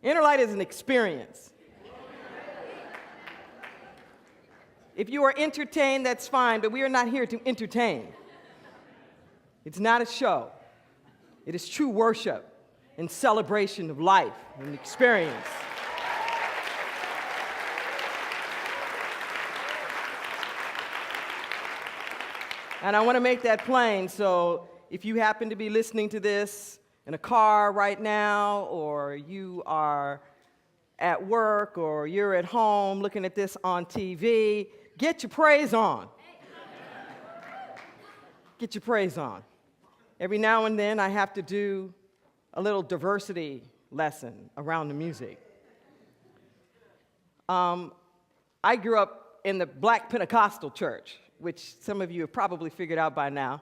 Inner Light is an experience. If you are entertained, that's fine, but we are not here to entertain. It's not a show. It is true worship and celebration of life and experience. And I want to make that plain, so if you happen to be listening to this in a car right now, or you are at work, or you're at home looking at this on TV, get your praise on. Get your praise on. Every now and then I have to do a little diversity lesson around the music. I grew up in the Black Pentecostal church, which some of you have probably figured out by now.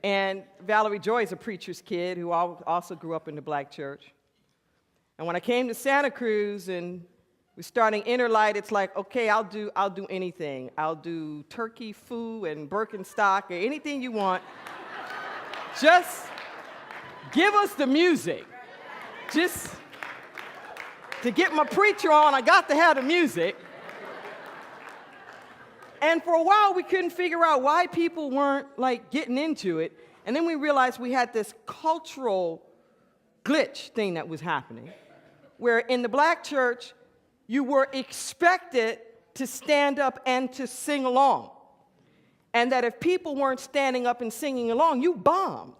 And Valerie Joy is a preacher's kid who also grew up in the black church. And when I came to Santa Cruz and we're starting Inner Light, it's like, okay, I'll do anything. I'll do turkey, foo, and Birkenstock, or anything you want. Just give us the music. Just to get my preacher on, I got to have the music. And for a while, we couldn't figure out why people weren't, like, getting into it. And then we realized we had this cultural glitch thing that was happening, where in the black church, you were expected to stand up and to sing along. And that if people weren't standing up and singing along, you bombed.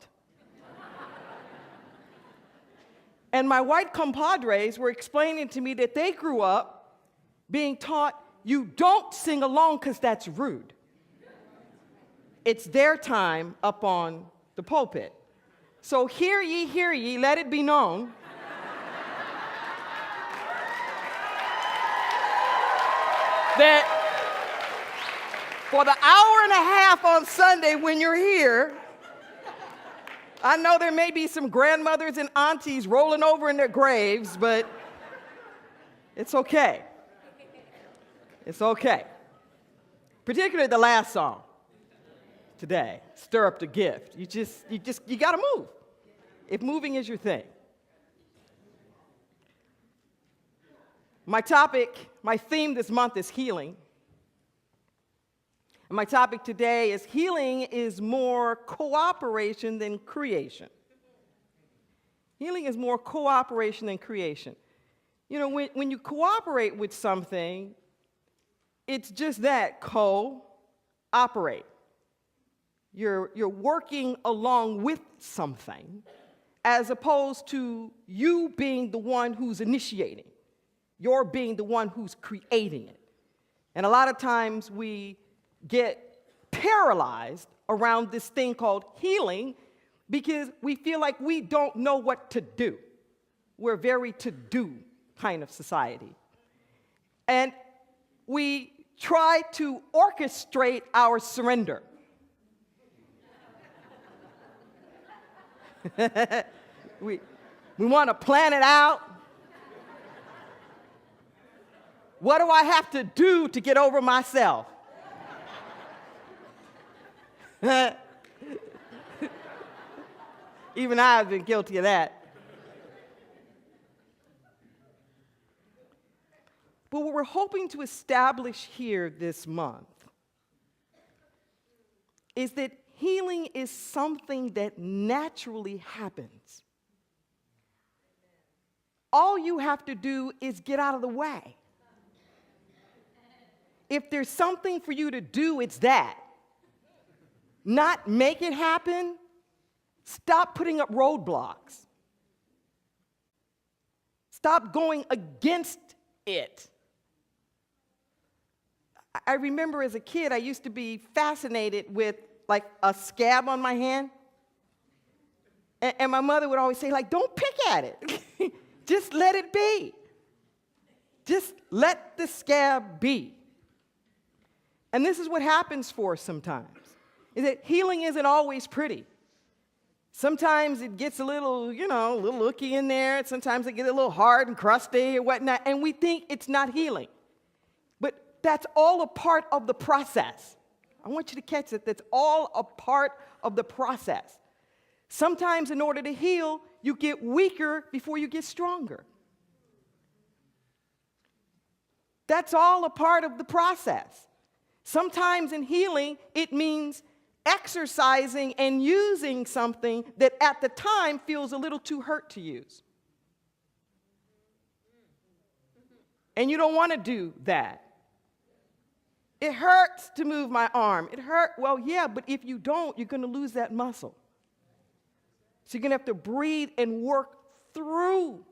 And my white compadres were explaining to me that they grew up being taught, you don't sing along because that's rude. It's their time up on the pulpit. So hear ye, let it be known that for the hour and a half on Sunday when you're here, I know there may be some grandmothers and aunties rolling over in their graves, but it's okay. It's okay. Particularly the last song today, Stir Up the Gift. You gotta move, if moving is your thing. My theme this month is healing. And my topic today is healing is more cooperation than creation. Healing is more cooperation than creation. You know, when you cooperate with something, it's just that, cooperate. You're working along with something as opposed to you being the one who's initiating. You're being the one who's creating it. And a lot of times we get paralyzed around this thing called healing because we feel like we don't know what to do. We're a very to-do kind of society. And we try to orchestrate our surrender. We want to plan it out. What do I have to do to get over myself? Even I have been guilty of that. But what we're hoping to establish here this month is that healing is something that naturally happens. All you have to do is get out of the way. If there's something for you to do, it's that. Not make it happen. Stop putting up roadblocks. Stop going against it. I remember as a kid, I used to be fascinated with like a scab on my hand. And my mother would always say, like, don't pick at it. Just let it be. Just let the scab be. And this is what happens for us sometimes, is that healing isn't always pretty. Sometimes it gets a little, a little ooky in there. Sometimes it gets a little hard and crusty and whatnot, and we think it's not healing. But that's all a part of the process. I want you to catch it. That's all a part of the process. Sometimes in order to heal, you get weaker before you get stronger. That's all a part of the process. Sometimes in healing, it means exercising and using something that at the time feels a little too hurt to use. And you don't want to do that. It hurts to move my arm. It hurt. Well, yeah, but if you don't, you're going to lose that muscle. So you're going to have to breathe and work through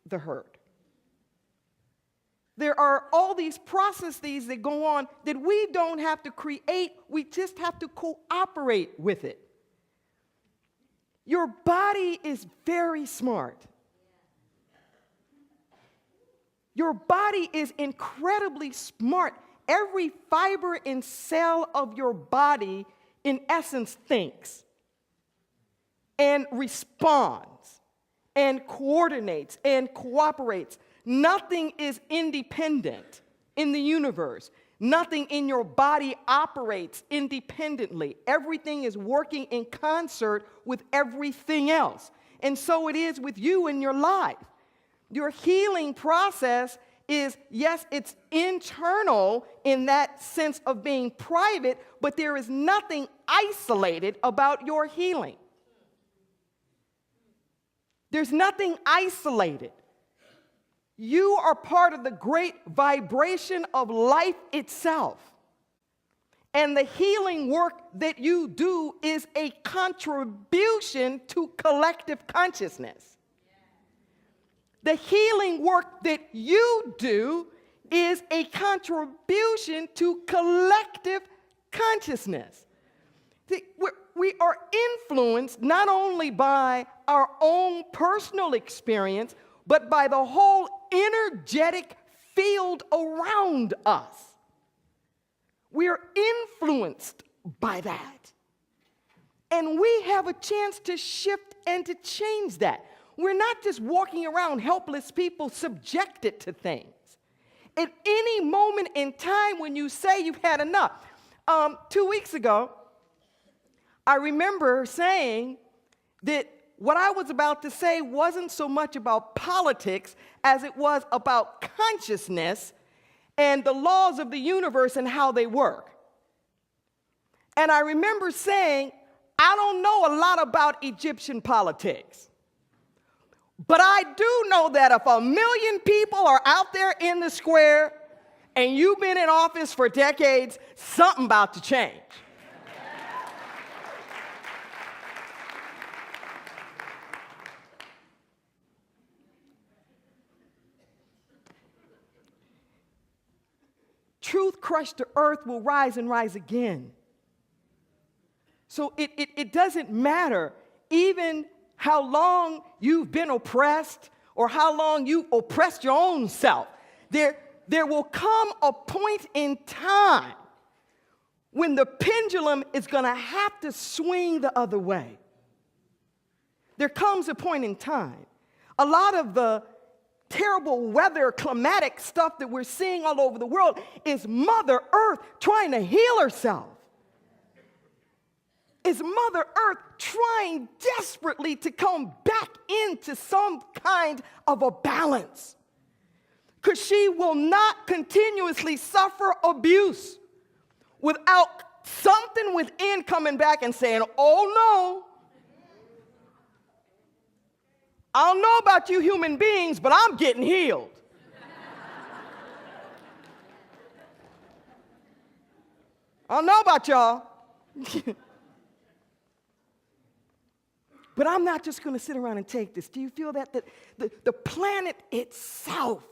the hurt. There are all these processes that go on that we don't have to create. We just have to cooperate with it. Your body is very smart. Your body is incredibly smart. Every fiber and cell of your body, in essence, thinks and responds and coordinates and cooperates. Nothing is independent in the universe. Nothing in your body operates independently. Everything is working in concert with everything else. And so it is with you in your life. Your healing process is, yes, it's internal in that sense of being private, but there is nothing isolated about your healing. There's nothing isolated. You are part of the great vibration of life itself. And the healing work that you do is a contribution to collective consciousness. The healing work that you do is a contribution to collective consciousness. We are influenced not only by our own personal experience, but by the whole energetic field around us. We are influenced by that. And we have a chance to shift and to change that. We're not just walking around helpless people subjected to things. At any moment in time when you say you've had enough. 2 weeks ago, I remember saying that what I was about to say wasn't so much about politics as it was about consciousness and the laws of the universe and how they work. And I remember saying, I don't know a lot about Egyptian politics, but I do know that if 1 million people are out there in the square and you've been in office for decades, something about to change. Truth crushed to earth will rise and rise again. So it doesn't matter even how long you've been oppressed or how long you've oppressed your own self. There will come a point in time when the pendulum is going to have to swing the other way. There comes a point in time. A lot of the terrible weather, climatic stuff that we're seeing all over the world is Mother Earth trying to heal herself. Is Mother Earth trying desperately to come back into some kind of a balance? Because she will not continuously suffer abuse without something within coming back and saying, oh no, I don't know about you human beings, but I'm getting healed. I don't know about y'all. But I'm not just going to sit around and take this. Do you feel that the planet itself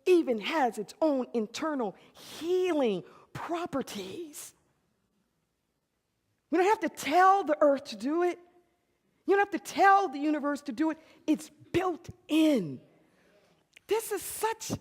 even has its own internal healing properties? We don't have to tell the earth to do it. You don't have to tell the universe to do it. It's built in. This is such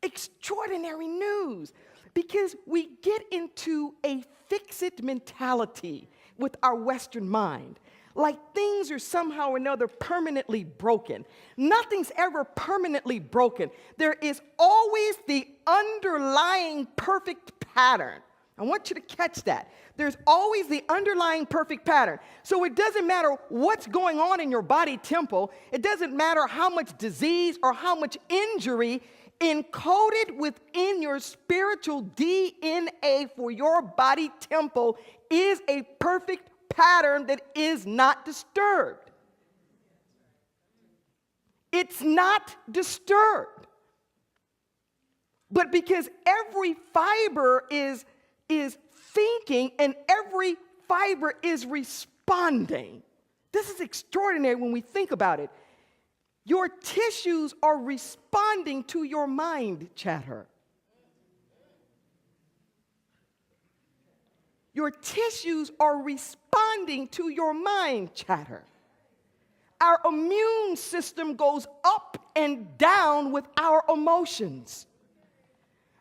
extraordinary news because we get into a fix-it mentality with our Western mind. Like things are somehow or another permanently broken. Nothing's ever permanently broken. There is always the underlying perfect pattern I want you to catch that. There's always the underlying perfect pattern. So it doesn't matter what's going on in your body temple. It doesn't matter how much disease or how much injury encoded within your spiritual DNA for your body temple is a perfect pattern that is not disturbed. It's not disturbed. But because every fiber is thinking and every fiber is responding. This is extraordinary when we think about it. Your tissues are responding to your mind chatter. Your tissues are responding to your mind chatter. Our immune system goes up and down with our emotions.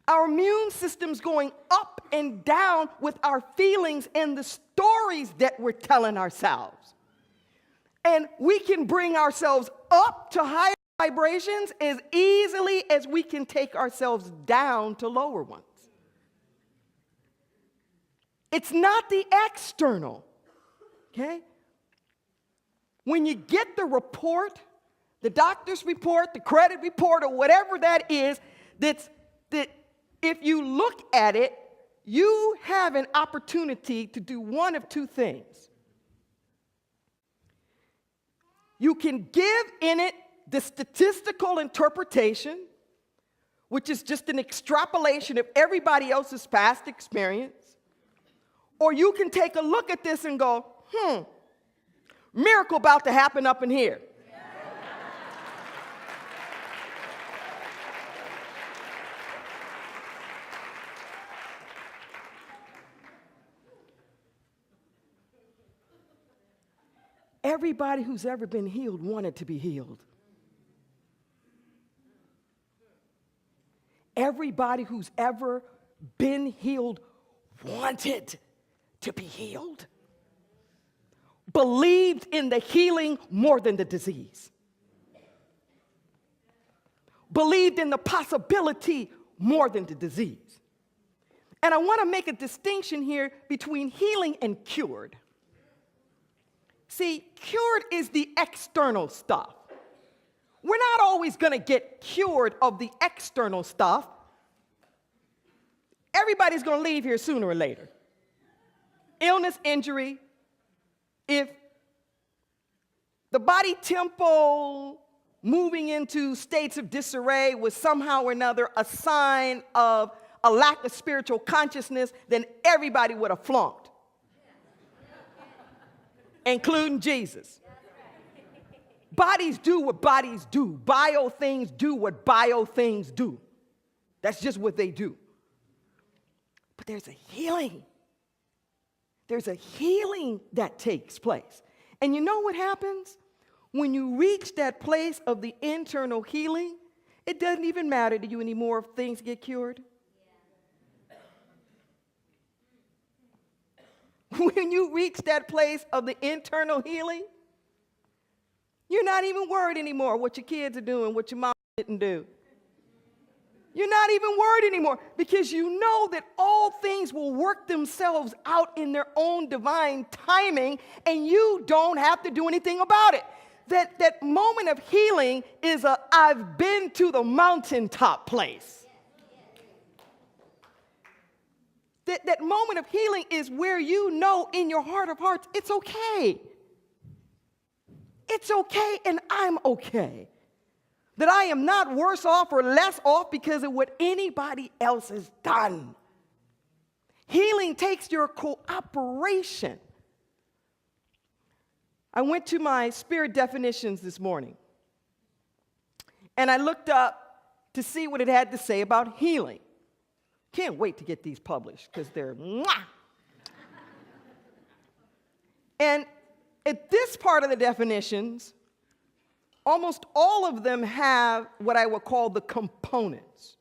Our immune system's going up and down with our feelings and the stories that we're telling ourselves. And we can bring ourselves up to higher vibrations as easily as we can take ourselves down to lower ones. It's not the external, okay? When you get the report, the doctor's report, the credit report, or whatever that is, that if you look at it, you have an opportunity to do one of two things. You can give in it the statistical interpretation, which is just an extrapolation of everybody else's past experience, or you can take a look at this and go, miracle about to happen up in here. Everybody who's ever been healed wanted to be healed. Everybody who's ever been healed wanted to be healed. Believed in the healing more than the disease. Believed in the possibility more than the disease. And I want to make a distinction here between healing and cured. See, cured is the external stuff. We're not always going to get cured of the external stuff. Everybody's going to leave here sooner or later. Illness, injury. If the body temple moving into states of disarray was somehow or another a sign of a lack of spiritual consciousness, then everybody would have flunked. Including Jesus. Bodies do what bodies do. Bio things do what bio things do. That's just what they do. But there's a healing. There's a healing that takes place. And you know what happens? When you reach that place of the internal healing, it doesn't even matter to you anymore if things get cured. When you reach that place of the internal healing, you're not even worried anymore what your kids are doing, what your mom didn't do. You're not even worried anymore because you know that all things will work themselves out in their own divine timing and you don't have to do anything about it. That moment of healing is a I've been to the mountaintop place. That moment of healing is where you know in your heart of hearts, it's okay. It's okay and I'm okay. That I am not worse off or less off because of what anybody else has done. Healing takes your cooperation. I went to my spirit definitions this morning, and I looked up to see what it had to say about healing. Can't wait to get these published because they're mwah. And at this part of the definitions, almost all of them have what I would call the components.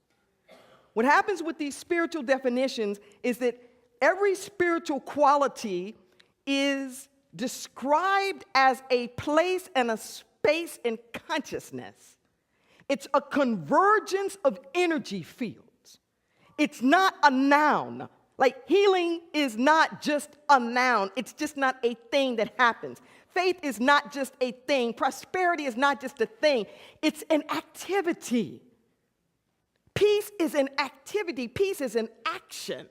What happens with these spiritual definitions is that every spiritual quality is described as a place and a space in consciousness. It's a convergence of energy fields. It's not a noun. Like healing is not just a noun. It's just not a thing that happens. Faith is not just a thing. Prosperity is not just a thing. It's an activity. Peace is an activity. Peace is an action.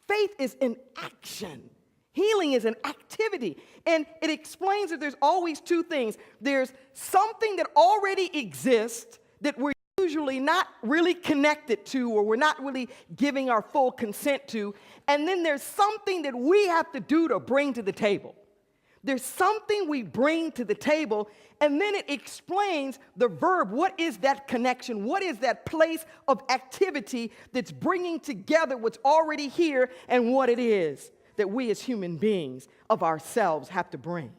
Faith is an action. Healing is an activity. And it explains that there's always two things. There's something that already exists that we're usually not really connected to, or we're not really giving our full consent to. And then there's something that we have to do to bring to the table. There's something we bring to the table, and then it explains the verb. What is that connection? What is that place of activity that's bringing together what's already here and what it is that we as human beings of ourselves have to bring?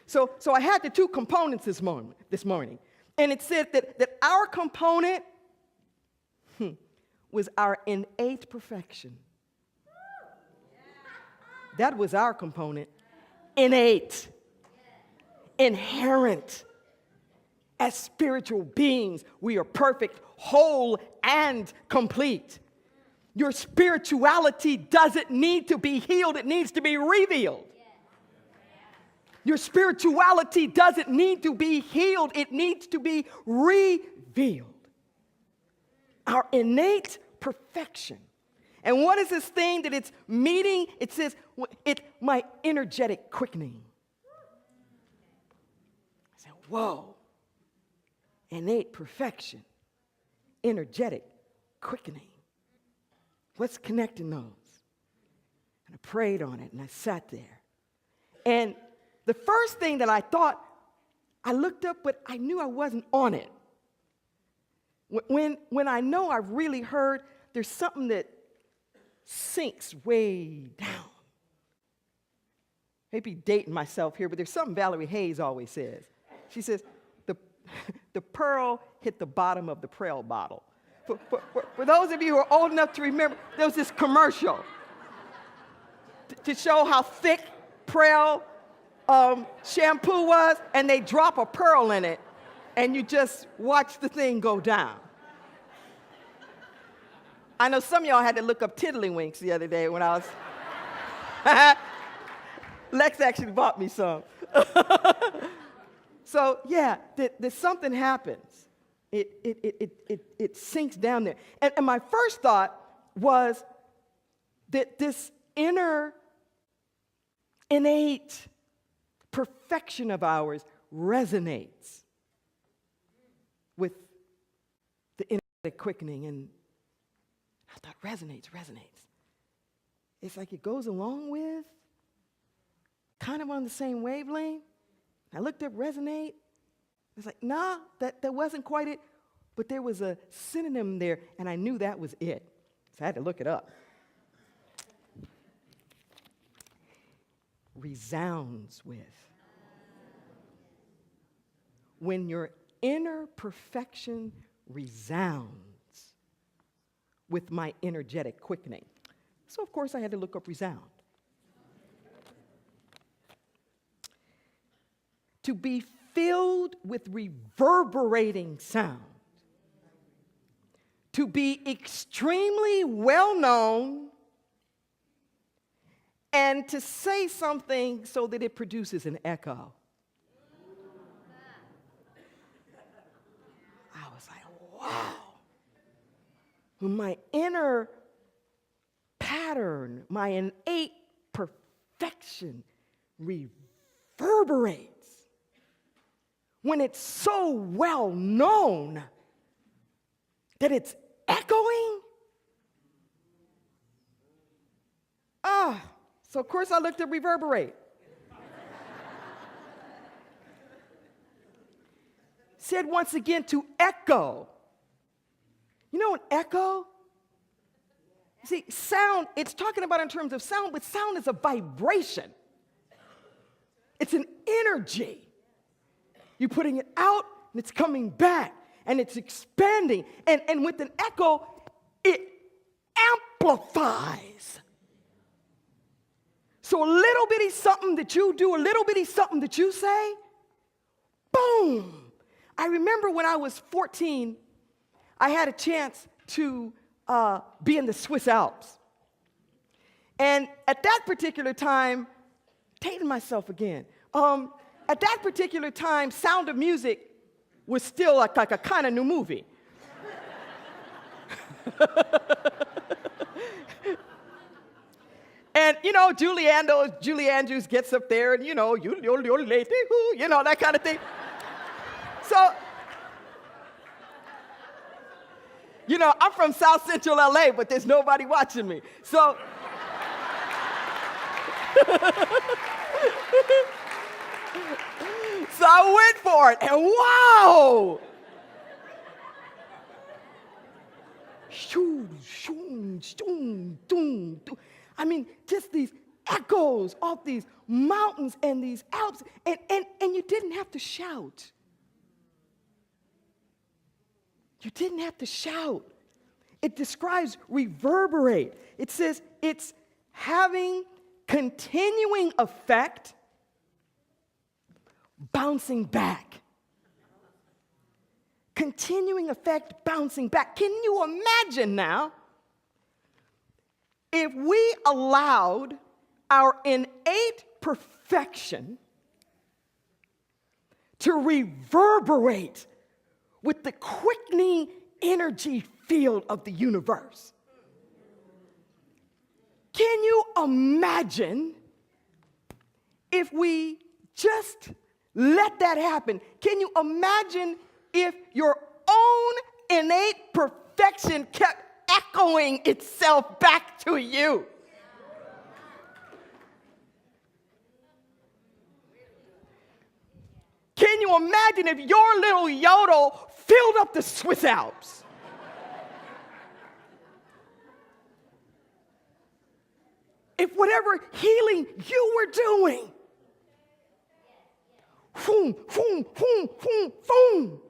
So I had the two components this morning. And it said that our component was our innate perfection. That was our component. Innate. Inherent. As spiritual beings, we are perfect, whole, and complete. Your spirituality doesn't need to be healed. It needs to be revealed. Your spirituality doesn't need to be healed. It needs to be revealed. Our innate perfection. And what is this thing that it's meeting? It says, it's my energetic quickening. I said, whoa. Innate perfection. Energetic quickening. What's connecting those? And I prayed on it and I sat there. And the first thing that I thought, I looked up, but I knew I wasn't on it. When I know I've really heard, there's something that sinks way down. Maybe dating myself here, but there's something Valerie Hayes always says. She says, the pearl hit the bottom of the Prel bottle. For those of you who are old enough to remember, there was this commercial to show how thick Prel shampoo was, and they drop a pearl in it, and you just watch the thing go down. I know some of y'all had to look up tiddlywinks the other day when I was... Lex actually bought me some. So, yeah, that something happens. It sinks down there. And my first thought was that this inner, innate perfection of ours resonates with the inner quickening. And I thought, resonates. It's like it goes along with, kind of on the same wavelength. I looked up resonate. It's like, nah, that wasn't quite it. But there was a synonym there, and I knew that was it. So I had to look it up. Resounds with. When your inner perfection resounds with my energetic quickening. So, of course, I had to look up resound. To be filled with reverberating sound. To be extremely well known, and to say something so that it produces an echo. I was like, wow. When my inner pattern, my innate perfection reverberates, when it's so well known that it's echoing. So of course I looked at reverberate. Said once again to echo. You know an echo? See, sound, it's talking about in terms of sound, but sound is a vibration. It's an energy. You're putting it out, and it's coming back, and it's expanding. And with an echo, it amplifies. So a little bitty something that you do, a little bitty something that you say, boom. I remember when I was 14, I had a chance to be in the Swiss Alps. And at that particular time, dating myself again, at that particular time, Sound of Music was still like a kind of new movie. And, Julie Andrews gets up there and, you know, that kind of thing. So, I'm from South Central LA, but there's nobody watching me. So, so I went for it, and wow! I mean, just these echoes off these mountains and these Alps, and you didn't have to shout. You didn't have to shout. It describes reverberate. It says it's having continuing effect, bouncing back. Continuing effect, bouncing back. Can you imagine now if we allowed our innate perfection to reverberate with the quickening energy field of the universe? Can you imagine if we just let that happen? Can you imagine if your own innate perfection kept echoing itself back to you? Can you imagine if your little yodel filled up the Swiss Alps? If whatever healing you were doing, boom, boom, boom, boom, boom,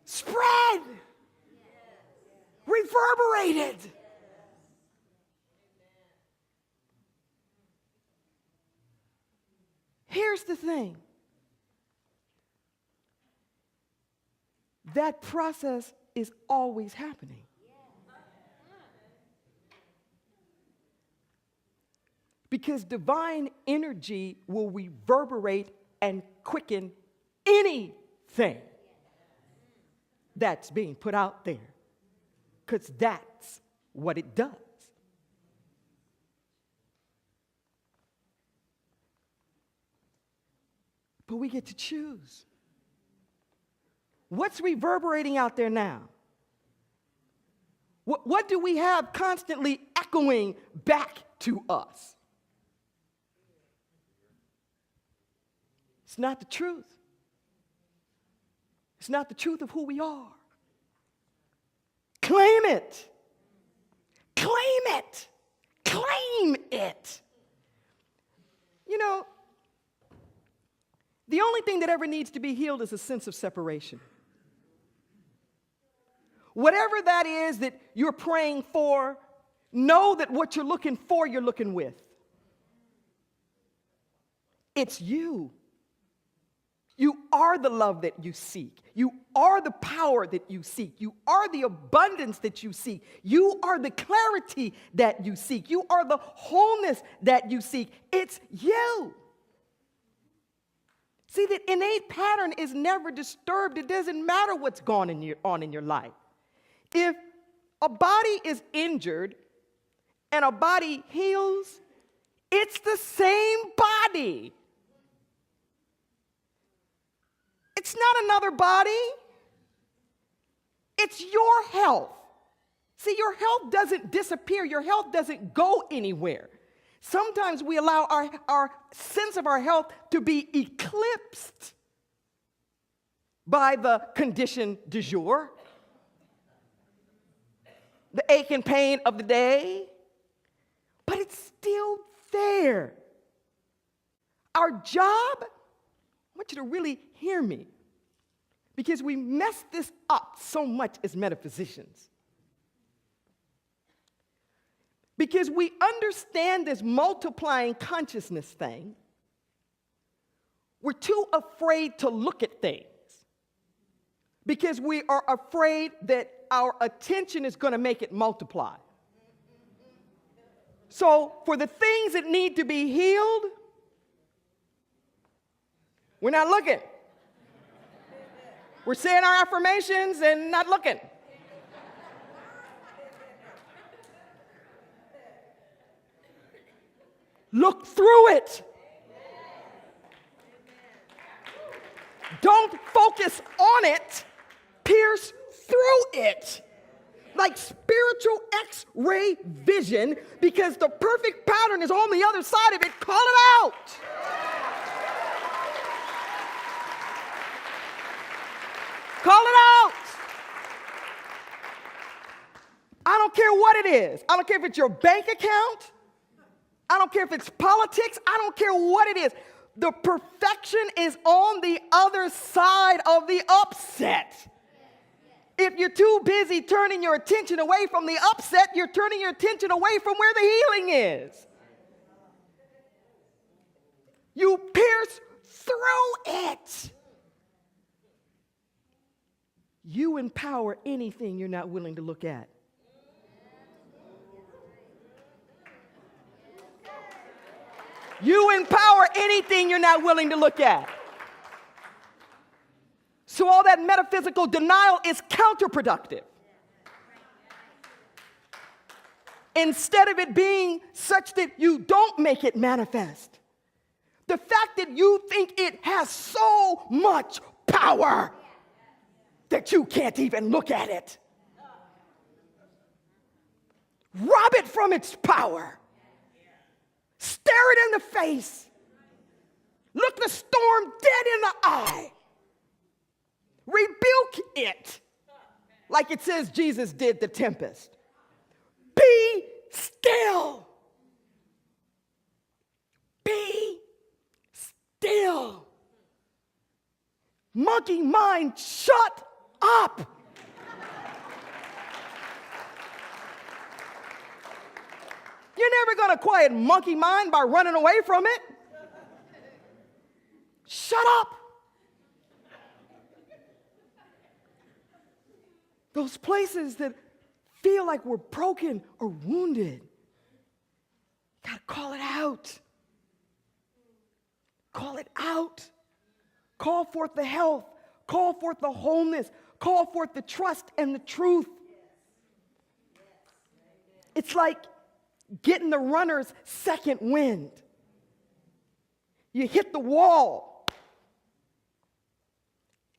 spread, reverberated. Here's the thing. That process is always happening. Because divine energy will reverberate and quicken anything that's being put out there. Because that's what it does. But we get to choose. What's reverberating out there now? What do we have constantly echoing back to us? It's not the truth. It's not the truth of who we are. Claim it. Claim it. Claim it. You know, the only thing that ever needs to be healed is a sense of separation. Whatever that is that you're praying for, know that what you're looking for, you're looking with. It's you. You are the love that you seek. You are the power that you seek. You are the abundance that you seek. You are the clarity that you seek. You are the wholeness that you seek. It's you. See, that innate pattern is never disturbed. It doesn't matter what's on in your life. If a body is injured and a body heals, it's the same body. It's not another body. It's your health. See, your health doesn't disappear. Your health doesn't go anywhere. Sometimes we allow our sense of our health to be eclipsed by the condition du jour, the ache and pain of the day, but it's still there. Our job, I want you to really hear me, because we mess this up so much as metaphysicians. Because we understand this multiplying consciousness thing, we're too afraid to look at things. Because we are afraid that our attention is going to make it multiply. So for the things that need to be healed, we're not looking. We're saying our affirmations and not looking. Look through it. Don't focus on it. Pierce through it. Like spiritual X-ray vision, because the perfect pattern is on the other side of it. Call it out. Call it out. I don't care what it is. I don't care if it's your bank account. I don't care if it's politics. I don't care what it is. The perfection is on the other side of the upset. If you're too busy turning your attention away from the upset, you're turning your attention away from where the healing is. You pierce through it. You empower anything you're not willing to look at. You empower anything you're not willing to look at. So all that metaphysical denial is counterproductive. Instead of it being such that you don't make it manifest, the fact that you think it has so much power that you can't even look at it. Rob it from its power. Stare it in the face. Look the storm dead in the eye. Rebuke it like it says Jesus did the tempest. Be still. Be still. Monkey mind, shut up. You're never going to quiet monkey mind by running away from it. Shut up. Those places that feel like we're broken or wounded, got to call it out. Call it out. Call forth the health. Call forth the wholeness. Call forth the trust and the truth. It's like getting the runner's second wind. You hit the wall.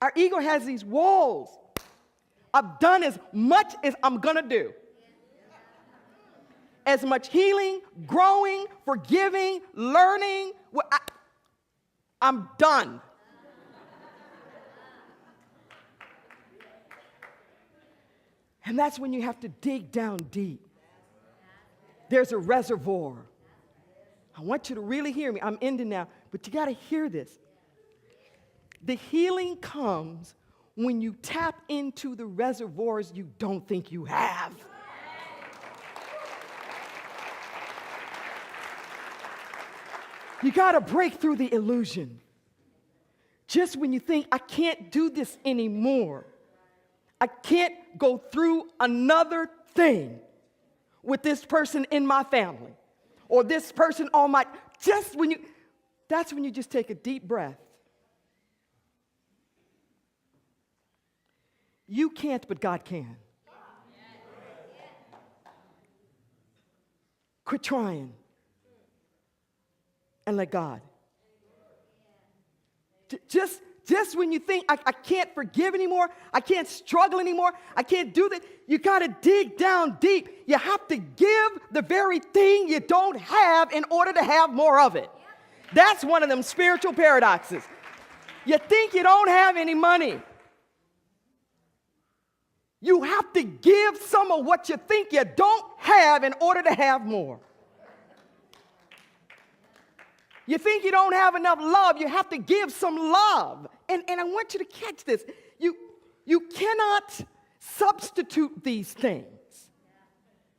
Our ego has these walls. I've done as much as I'm going to do. As much healing, growing, forgiving, learning. I'm done. And that's when you have to dig down deep. There's a reservoir. I want you to really hear me. I'm ending now, but you got to hear this. The healing comes when you tap into the reservoirs you don't think you have. You got to break through the illusion. Just when you think, I can't do this anymore. I can't go through another thing with this person in my family or this person on my, that's when you just take a deep breath. You can't, but God can. Quit trying and let God. Just when you think, I can't forgive anymore, I can't struggle anymore, I can't do that, you got to dig down deep. You have to give the very thing you don't have in order to have more of it. That's one of them spiritual paradoxes. You think you don't have any money. You have to give some of what you think you don't have in order to have more. You think you don't have enough love, you have to give some love. And I want you to catch this. You cannot substitute these things.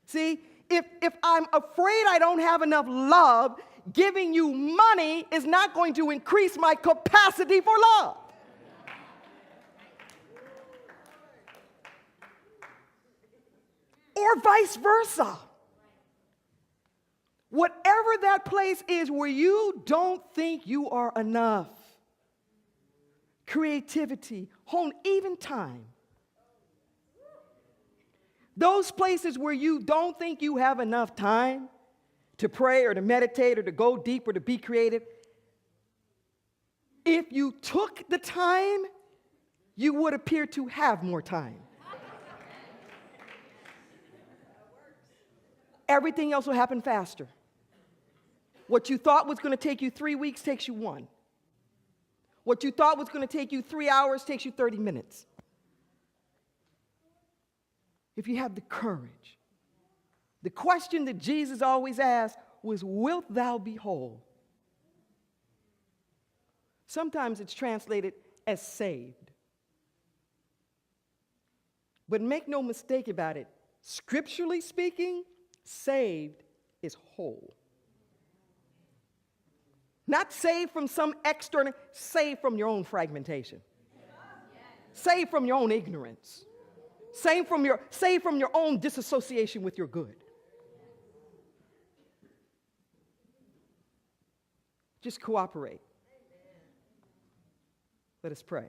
See, if I'm afraid I don't have enough love, giving you money is not going to increase my capacity for love. Or vice versa. Whatever that place is where you don't think you are enough, creativity, home, even time. Those places where you don't think you have enough time to pray or to meditate or to go deep or to be creative, if you took the time, you would appear to have more time. Everything else will happen faster. What you thought was going to take you 3 weeks takes you 1. What you thought was going to take you 3 hours takes you 30 minutes. If you have the courage. The question that Jesus always asked was, wilt thou be whole? Sometimes it's translated as saved. But make no mistake about it, scripturally speaking, saved is whole. Not saved from some external, saved from your own fragmentation. Saved from your own ignorance. Saved from your own disassociation with your good. Just cooperate. Let us pray.